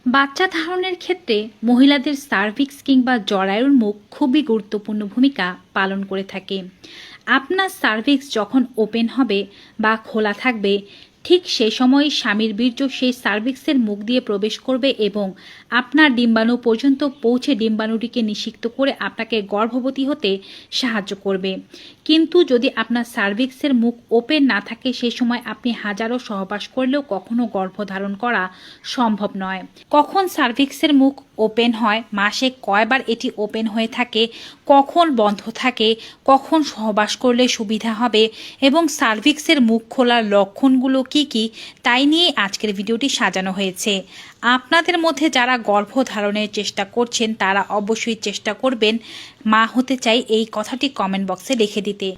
বাচ্চা ধারণের ক্ষেত্রে মহিলাদের সার্ভিক্স কিংবা জরায়ুর মুখ খুবই গুরুত্বপূর্ণ ভূমিকা পালন করে থাকে। আপনার সার্ভিক্স যখন ওপেন হবে বা খোলা থাকবে, ঠিক সেই সময় স্বামীর বীর্য সেই সার্ভিক্সের মুখ দিয়ে প্রবেশ করবে এবং আপনার ডিম্বাণু পর্যন্ত পৌঁছে ডিম্বাণুটিকে নিষিক্ত করে আপনাকে গর্ভবতী হতে সাহায্য করবে। কিন্তু যদি আপনার সার্ভিক্সের মুখ ওপেন না থাকে, সেই সময় আপনি হাজারো সহবাস করলেও কখনো গর্ভধারণ করা সম্ভব নয়। কখন সার্ভিক্সের মুখ ওপেন হয়, মাসে কয়বার এটি ওপেন হয়ে থাকে, কখন বন্ধ থাকে, কখন সহবাস করলে সুবিধা হবে এবং সার্ভিক্সের মুখ খোলার লক্ষণগুলো কি কি, তাই নিয়ে আজকের ভিডিওটি সাজানো হয়েছে। আপনাদের মধ্যে যারা গর্ভধারণের চেষ্টা করছেন তারা অবশ্যই চেষ্টা করবেন মা হতে চাই এই কথাটি কমেন্ট বক্সে লিখে দিতে,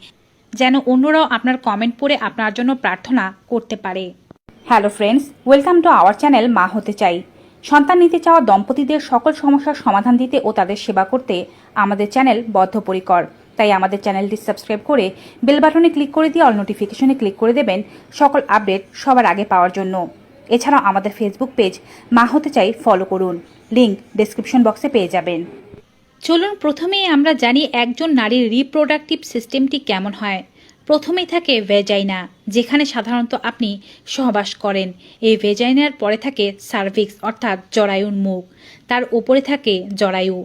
যেন অন্যরাও আপনার কমেন্ট পড়ে আপনার জন্য প্রার্থনা করতে পারে। Hello friends, welcome to our channel মা হতে চাই। সন্তান নিতে চাওয়া দম্পতিদের সকল সমস্যার সমাধান দিতে ও তাদের সেবা করতে আমাদের চ্যানেল বদ্ধপরিকর। তাই আমাদের চ্যানেলটি সাবস্ক্রাইব করে বেল বাটনে ক্লিক করে দিয়ে অল নোটিফিকেশনে ক্লিক করে দেবেন সকল আপডেট সবার আগে পাওয়ার জন্য। এছাড়াও আমাদের ফেসবুক পেজ মা হতে চাই ফলো করুন, লিংক ডেসক্রিপশন বক্সে পেয়ে যাবেন। চলুন প্রথমেই আমরা জানি একজন নারীর রিপ্রোডাক্টিভ সিস্টেমটি কেমন হয়। প্রথমেই থাকে ভেজাইনা, যেখানে সাধারণত আপনি সহবাস করেন। এই ভেজাইনার পরে থাকে সার্ভিক্স অর্থাৎ জরায়ুর মুখ, তার উপরে থাকে জরায়ু।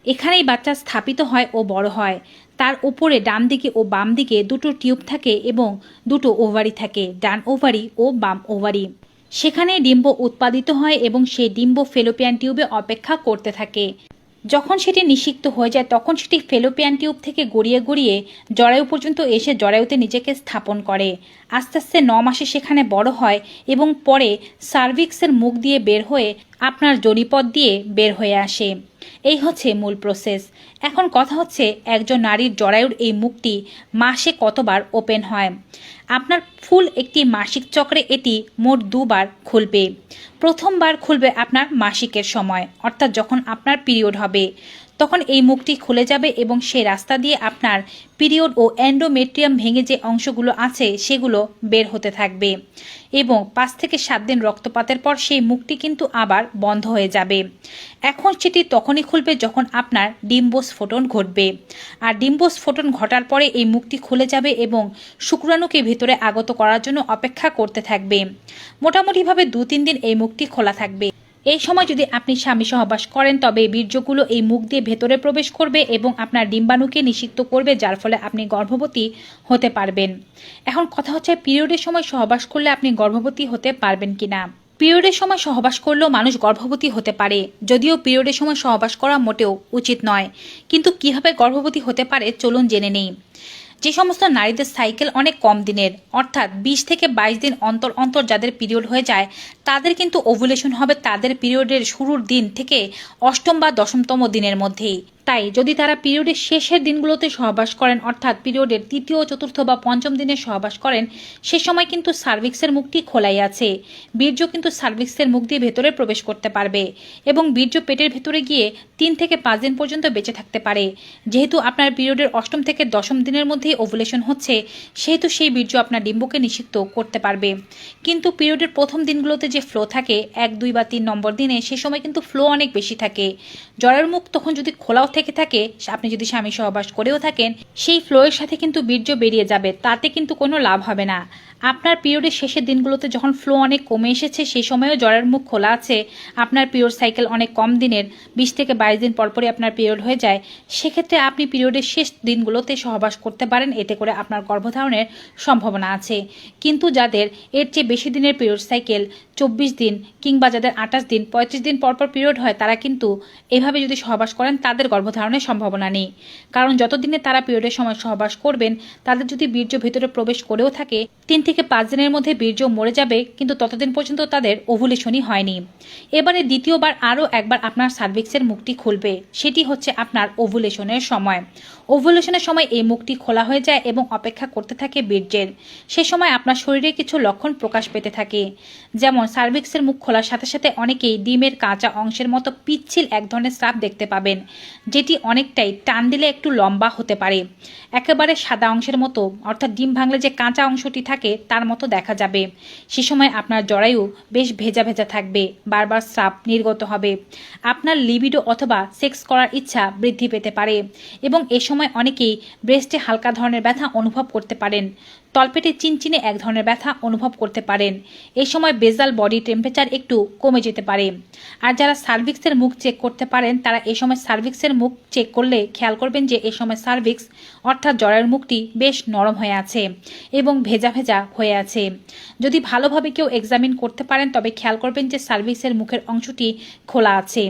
এখানেই বাচ্চা স্থাপিত হয় ও বড় হয়। তার উপরে ডান দিকে ও বাম দিকে দুটো টিউব থাকে এবং দুটো ওভারি থাকে, ডান ওভারি ও বাম ওভারি। সেখানে ডিম্ব উৎপাদিত হয় এবং সেই ডিম্ব ফেলোপিয়ান টিউবে অপেক্ষা করতে থাকে। যখন সেটি নিষিক্ত হয়ে যায় তখন সেটি ফেলোপিয়ান টিউব থেকে গড়িয়ে গড়িয়ে জরায়ু পর্যন্ত এসে জরায়ুতে নিজেকে স্থাপন করে। আস্তে আস্তে 9 মাসে সেখানে বড় হয় এবং পরে সার্ভিক্সের মুখ দিয়ে বের হয়ে আপনার জনিপথ দিয়ে বের হয়ে আসে। এই হচ্ছে মূল প্রসেস। এখন কথা হচ্ছে একজন নারীর জরায়ুর এই মুখটি মাসে কতবার ওপেন হয়। আপনার ফুল একটি মাসিক চক্রে এটি মোট 2 বার খুলবে। প্রথমবার খুলবে আপনার মাসিকের সময়, অর্থাৎ যখন আপনার পিরিয়ড হবে, তখন এই মুখটি খুলে যাবে এবং সেই রাস্তা দিয়ে আপনার পিরিয়ড ও এন্ডোমেট্রিয়াম ভেঙে যে অংশগুলো আছে সেগুলো বের হতে থাকবে এবং 5 থেকে 7 দিন রক্তপাতের পর সেই মুখটি কিন্তু আবার বন্ধ হয়ে যাবে। এখন সেটি তখনই খুলবে যখন আপনার ডিম্বস্ফোটন ঘটবে। আর ডিম্বস্ফোটন ঘটার পরে এই মুখটি খুলে যাবে এবং শুক্রাণুকে ভিতরে আগত করার জন্য অপেক্ষা করতে থাকবে। মোটামুটিভাবে 2-3 দিন এই মুখটি খোলা থাকবে। এই সময় যদি আপনি স্বামী সহবাস করেন তবে বীর্যগুলো এই মুখ দিয়ে ভেতরে প্রবেশ করবে এবং আপনার ডিম্বাণুকে নিষিক্ত করবে, যার ফলে আপনি গর্ভবতী হতে পারবেন। এখন কথা হচ্ছে পিরিয়ডের সময় সহবাস করলে আপনি গর্ভবতী হতে পারবেন কিনা। পিরিয়ডের সময় সহবাস করলেও মানুষ গর্ভবতী হতে পারে, যদিও পিরিয়ডের সময় সহবাস করা মোটেও উচিত নয়। কিন্তু কিভাবে গর্ভবতী হতে পারে চলুন জেনে নেই। যে সমস্ত নারীদের সাইকেল অনেক কম দিনের, অর্থাৎ 20 থেকে 22 দিন অন্তর অন্তর যাদের পিরিয়ড হয়ে যায়, তাদের কিন্তু ওভুলেশন হবে তাদের পিরিয়ডের শুরুর দিন থেকে 8ম বা 10মতম দিনের মধ্যেই। তাই যদি তারা পিরিয়ডের শেষের দিনগুলোতে সহবাস করেন, অর্থাৎ পিরিয়ডের 3য়, 4র্থ বা 5ম দিনে সহবাস করেন, সে সময় কিন্তু সার্ভিক্সের মুখটি খোলাই আছে। বীর্য কিন্তু সার্ভিক্সের মুখ দিয়ে ভেতরে প্রবেশ করতে পারবে এবং বীর্য পেটের ভেতরে গিয়ে 3 থেকে 5 দিন পর্যন্ত বেঁচে থাকতে পারে। যেহেতু আপনার পিরিয়ডের 8ম থেকে 10ম দিনের মধ্যেই ওভুলেশন হচ্ছে, সেহেতু সেই বীর্য আপনার ডিম্বকে নিষিক্ত করতে পারবে। কিন্তু পিরিয়ডের প্রথম দিনগুলোতে যে ফ্লো থাকে 1, 2 বা 3 নম্বর দিনে, সে সময় কিন্তু ফ্লো অনেক বেশি থাকে। জরায়ুর মুখ তখন যদি খোলাও থেকে থাকে, আপনি যদি স্বামী সহবাস করেও থাকেন, সেই ফ্লোয়ের সাথে কিন্তু বীর্য বেরিয়ে যাবে, তাতে কিন্তু কোনো লাভ হবে না। আপনার পিরিয়ডের শেষের দিনগুলোতে যখন ফ্লো অনেক কমে এসেছে, সেই সময়েও জরায়ুর মুখ খোলা আছে, আপনার পিরিয়ড সাইকেল অনেক কম দিনের, 20 থেকে 22 দিন পরপরই আপনার পিরিয়ড হয়ে যায়, সেক্ষেত্রে আপনি পিরিয়ডের শেষ দিনগুলোতে সহবাস করতে পারেন, এতে করে আপনার গর্ভধারণের সম্ভাবনা আছে। কিন্তু যাদের এর চেয়ে বেশি দিনের পিরিয়ড সাইকেল, 24 দিন কিংবা যাদের 28 দিন, 35 দিন পরপর পিরিয়ড হয়, তারা কিন্তু এভাবে যদি সহবাস করেন তাদের গর্ভধারণের সম্ভাবনা নেই। কারণ যতদিনে তারা পিরিয়ডের সময় সহবাস করবেন, তাদের যদি বীর্য ভিতরে প্রবেশ করেও থাকে, 3 থেকে 5 দিনের মধ্যে বীর্য মরে যাবে, কিন্তু ততদিন পর্যন্ত তাদের ওভুলেশনই হয়নি। এবারে দ্বিতীয়বার আরও একবার আপনার সার্ভিক্সের মুখটি খুলবে, সেটি হচ্ছে আপনার ওভুলেশনের সময়। ওভুলেশনের সময় এই মুখটি খোলা হয়ে যায় এবং অপেক্ষা করতে থাকে বীর্যের। সে সময় আপনার শরীরে কিছু লক্ষণ প্রকাশ পেতে থাকে, যেমন সার্ভিক্সের মুখ খোলার সাথে সাথে অনেকেই ডিমের কাঁচা অংশের মতো পিচ্ছিল এক ধরনের স্রাব দেখতে পাবেন, যেটি অনেকটাই টান দিলে একটু লম্বা হতে পারে। একেবারে সাদা অংশের মতো, অর্থাৎ ডিম ভাঙলে যে কাঁচা অংশটি থাকে তার মতো দেখা যাবে। সে সময় আপনার জরায়ু বেশ ভেজা ভেজা থাকবে, বারবার স্রাব নির্গত হবে, আপনার লিবিডো অথবা সেক্স করার ইচ্ছা বৃদ্ধি পেতে পারে এবং এ সময় অনেকেই ব্রেস্টে হালকা ধরনের ব্যথা অনুভব করতে পারেন, তলপেটে চিনচিনে এক ধরনের ব্যথা অনুভব করতে পারেন। এই সময় বেজাল বডি টেম্পারেচার একটু কমে যেতে পারে। আর যারা সার্ভিক্সের মুখ চেক করতে পারেন তারা এই সময় সার্ভিক্সের মুখ চেক করলে খেয়াল করবেন যে এই সময় সার্ভিক্স অর্থাৎ জরায়ুর মুখটি বেশ নরম হয়ে আছে এবং ভেজা ভেজা হয়ে আছে। যদি ভালোভাবে কেউ এক্সামিন করতে পারেন তবে খেয়াল করবেন যে সার্ভিক্সের মুখের অংশটি খোলা আছে।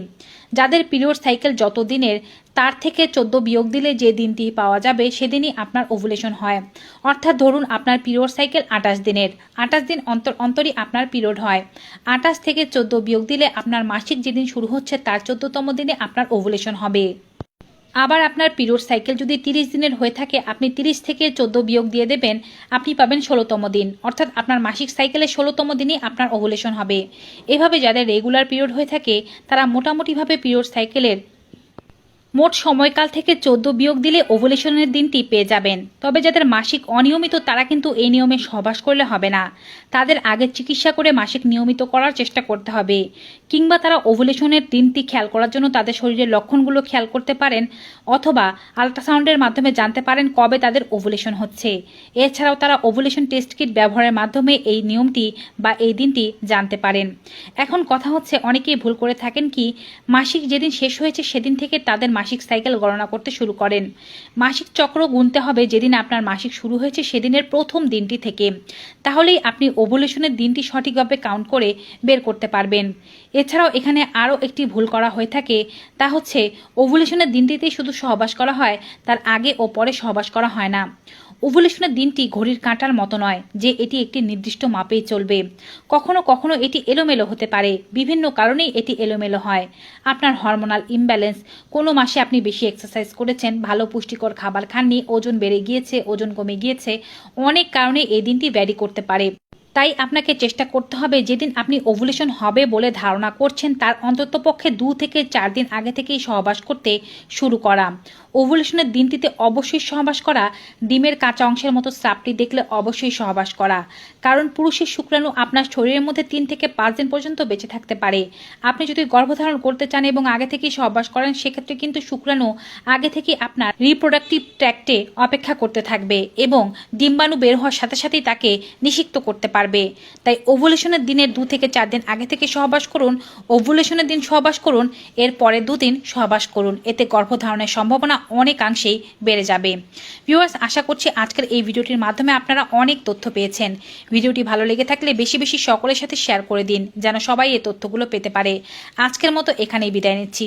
যাদের পিরিয়ড সাইকেল যত দিনের তার থেকে 14 বিয়োগ দিলে যে দিনটি পাওয়া যাবে সেদিনই আপনার ওভুলেশন হয়। অর্থাৎ ধরুন আপনার পিরিয়ড সাইকেল 28 দিনের, 28 দিন অন্তর অন্তরই আপনার পিরিয়ড হয়। 28 থেকে 14 বিয়োগ দিলে আপনার মাসিক যেদিন শুরু হচ্ছে তার 14তম দিনে আপনার ওভুলেশন হবে। আবার আপনার পিরিয়ড সাইকেল যদি 30 দিনের হয়ে থাকে আপনি 30 থেকে 14 বিয়োগ দিয়ে দেবেন, আপনি পাবেন 16তম দিন। অর্থাৎ আপনার মাসিক সাইকেলের 16তম দিনই আপনার ওভুলেশন হবে। এভাবে যাদের রেগুলার পিরিয়ড হয়ে থাকে তারা মোটামুটিভাবে পিরিয়ড সাইকেলের মোট সময়কাল থেকে 14 বিয়োগ দিলে ওভুলেশনের দিনটি পেয়ে যাবেন। তবে যাদের মাসিক অনিয়মিত তারা কিন্তু এই নিয়মে সহবাস করলে হবে না, তাদের আগে চিকিৎসা করে মাসিক নিয়মিত করার চেষ্টা করতে হবে, কিংবা তারা ওভুলেশনের দিনটি খেয়াল করার জন্য তাদের শরীরের লক্ষণগুলো খেয়াল করতে পারেন অথবা আল্ট্রাসাউন্ডের মাধ্যমে জানতে পারেন কবে তাদের ওভুলেশন হচ্ছে। এছাড়াও তারা ওভুলেশন টেস্ট কিট ব্যবহারের মাধ্যমে এই নিয়মটি বা এই দিনটি জানতে পারেন। এখন কথা হচ্ছে অনেকেই ভুল করে থাকেন কি, মাসিক যেদিন শেষ হয়েছে সেদিন থেকে তাদের মাসিক সাইকেল গণনা করতে শুরু করেন। মাসিক চক্র গুনতে হবে যেদিন আপনার মাসিক শুরু হয়েছে সেদিনের প্রথম দিনটি থেকে, তাহলেই আপনি ওভুলেশনের দিনটি সঠিকভাবে কাউন্ট করে বের করতে পারবেন। এছাড়াও এখানে আরও একটি ভুল করা হয়ে থাকে, তা হচ্ছে ওভুলেশনের দিনটিতেই শুধু সহবাস করা হয়, তার আগে ও পরে সহবাস করা হয় না। ওভুলেশনের দিনটি ঘড়ির কাঁটার মতো নয় যে এটি একটি নির্দিষ্ট মাপেই চলবে। কখনো কখনো এটি এলোমেলো হতে পারে, বিভিন্ন কারণেই এটি এলোমেলো হয়। আপনার হরমোনাল ইমব্যালেন্স, কোনো মাসে আপনি বেশি এক্সারসাইজ করেছেন, ভালো পুষ্টিকর খাবার খাননি, ওজন বেড়ে গিয়েছে, ওজন কমে গিয়েছে, অনেক কারণে এই দিনটি ভ্যারি করতে পারে। তাই আপনাকে চেষ্টা করতে হবে যেদিন আপনি ওভুলেশন হবে বলে ধারণা করছেন তার অন্ততপক্ষে 2 থেকে 4 দিন আগে থেকেই সহবাস করতে শুরু করা। ওভুলেশনের দিনটিতে অবশ্যই সহবাস করা, ডিমের কাঁচা অংশের মতো স্রাবটি দেখলে অবশ্যই সহবাস করা, কারণ পুরুষের শুক্রাণু আপনার শরীরের মধ্যে 3 থেকে 5 দিন পর্যন্ত বেঁচে থাকতে পারে। আপনি যদি গর্ভধারণ করতে চান এবং আগে থেকেই সহবাস করেন সেক্ষেত্রে কিন্তু শুক্রাণু আগে থেকেই আপনার রিপ্রোডাক্টিভ ট্র্যাক্টে অপেক্ষা করতে থাকবে এবং ডিম্বাণু বের হওয়ার সাথে সাথেই তাকে নিষিক্ত করতে পারবে। তাই ওভুলেশনের দিনের 2 থেকে 4 দিন আগে থেকে সহবাস করুন, ওভুলেশনের দিন সহবাস করুন, এর পরে 2 দিন সহবাস করুন, এতে গর্ভধারণের সম্ভাবনা অনেকাংশেই বেড়ে যাবে। ভিউয়ার্স, আশা করছি আজকের এই ভিডিওটির মাধ্যমে আপনারা অনেক তথ্য পেয়েছেন। ভিডিওটি ভালো লেগে থাকলে বেশি বেশি সকলের সাথে শেয়ার করে দিন যেন সবাই এই তথ্যগুলো পেতে পারে। আজকের মতো এখানেই বিদায় নিচ্ছি।